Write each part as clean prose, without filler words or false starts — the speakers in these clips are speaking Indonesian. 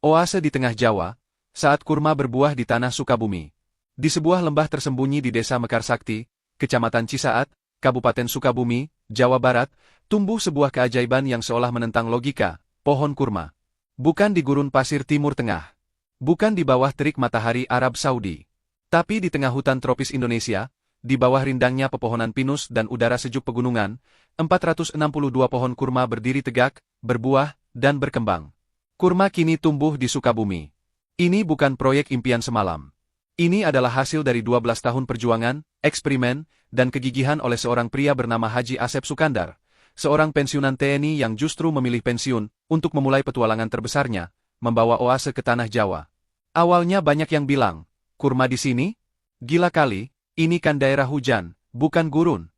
Oase di tengah Jawa, saat kurma berbuah di tanah Sukabumi. Di sebuah lembah tersembunyi di Desa Mekarsakti, Kecamatan Cisaat, Kabupaten Sukabumi, Jawa Barat, tumbuh sebuah keajaiban yang seolah menentang logika, pohon kurma. Bukan di gurun pasir Timur Tengah. Bukan di bawah terik matahari Arab Saudi. Tapi di tengah hutan tropis Indonesia, di bawah rindangnya pepohonan pinus dan udara sejuk pegunungan, 462 pohon kurma berdiri tegak, berbuah, dan berkembang. Kurma kini tumbuh di Sukabumi. Ini bukan proyek impian semalam. Ini adalah hasil dari 12 tahun perjuangan, eksperimen, dan kegigihan oleh seorang pria bernama Haji Asep Sukandar, seorang pensiunan TNI yang justru memilih pensiun untuk memulai petualangan terbesarnya, membawa oase ke tanah Jawa. Awalnya banyak yang bilang, kurma di sini? Gila kali, ini kan daerah hujan, bukan gurun.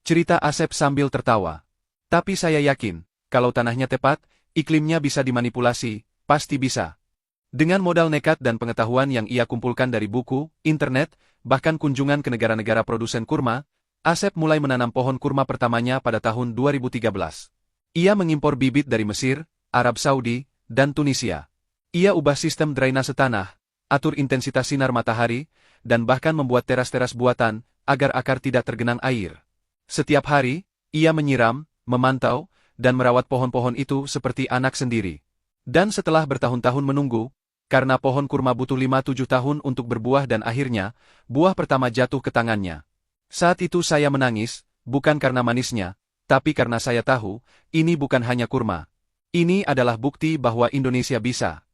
Cerita Asep sambil tertawa. Tapi saya yakin, kalau tanahnya tepat, iklimnya bisa dimanipulasi, pasti bisa. Dengan modal nekat dan pengetahuan yang ia kumpulkan dari buku, internet, bahkan kunjungan ke negara-negara produsen kurma, Asep mulai menanam pohon kurma pertamanya pada tahun 2013. Ia mengimpor bibit dari Mesir, Arab Saudi, dan Tunisia. Ia ubah sistem drainase tanah, atur intensitas sinar matahari, dan bahkan membuat teras-teras buatan, agar akar tidak tergenang air. Setiap hari, ia menyiram, memantau, dan merawat pohon-pohon itu seperti anak sendiri. Dan setelah bertahun-tahun menunggu, karena pohon kurma butuh 5-7 tahun untuk berbuah dan akhirnya, buah pertama jatuh ke tangannya. Saat itu saya menangis, bukan karena manisnya, tapi karena saya tahu, ini bukan hanya kurma. Ini adalah bukti bahwa Indonesia bisa.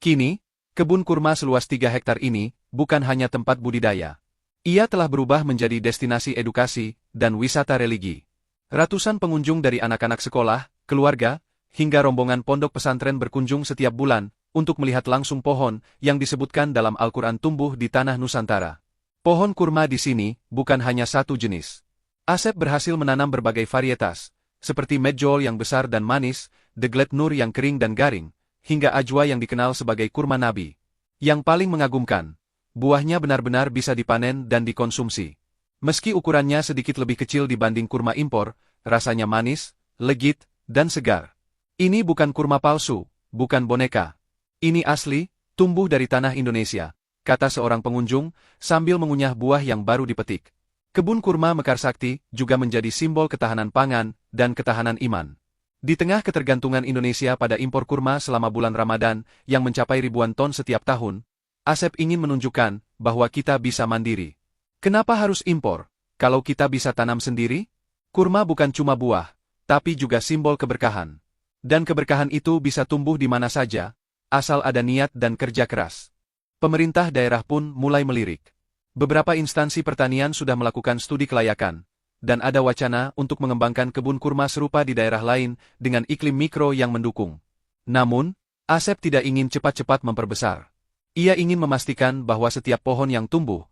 Kini, kebun kurma seluas 3 hektar ini, bukan hanya tempat budidaya. Ia telah berubah menjadi destinasi edukasi dan wisata religi. Ratusan pengunjung dari anak-anak sekolah, keluarga, hingga rombongan pondok pesantren berkunjung setiap bulan, untuk melihat langsung pohon yang disebutkan dalam Al-Quran tumbuh di tanah Nusantara. Pohon kurma di sini, bukan hanya satu jenis. Asep berhasil menanam berbagai varietas, seperti medjool yang besar dan manis, deglet nur yang kering dan garing, hingga ajwa yang dikenal sebagai kurma nabi. Yang paling mengagumkan, buahnya benar-benar bisa dipanen dan dikonsumsi. Meski ukurannya sedikit lebih kecil dibanding kurma impor, rasanya manis, legit, dan segar. Ini bukan kurma palsu, bukan boneka. Ini asli, tumbuh dari tanah Indonesia, kata seorang pengunjung, sambil mengunyah buah yang baru dipetik. Kebun kurma Mekarsakti juga menjadi simbol ketahanan pangan dan ketahanan iman. Di tengah ketergantungan Indonesia pada impor kurma selama bulan Ramadan yang mencapai ribuan ton setiap tahun, Asep ingin menunjukkan bahwa kita bisa mandiri. Kenapa harus impor, kalau kita bisa tanam sendiri? Kurma bukan cuma buah, tapi juga simbol keberkahan. Dan keberkahan itu bisa tumbuh di mana saja, asal ada niat dan kerja keras. Pemerintah daerah pun mulai melirik. Beberapa instansi pertanian sudah melakukan studi kelayakan, dan ada wacana untuk mengembangkan kebun kurma serupa di daerah lain dengan iklim mikro yang mendukung. Namun, Asep tidak ingin cepat-cepat memperbesar. Ia ingin memastikan bahwa setiap pohon yang tumbuh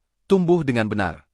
dengan benar.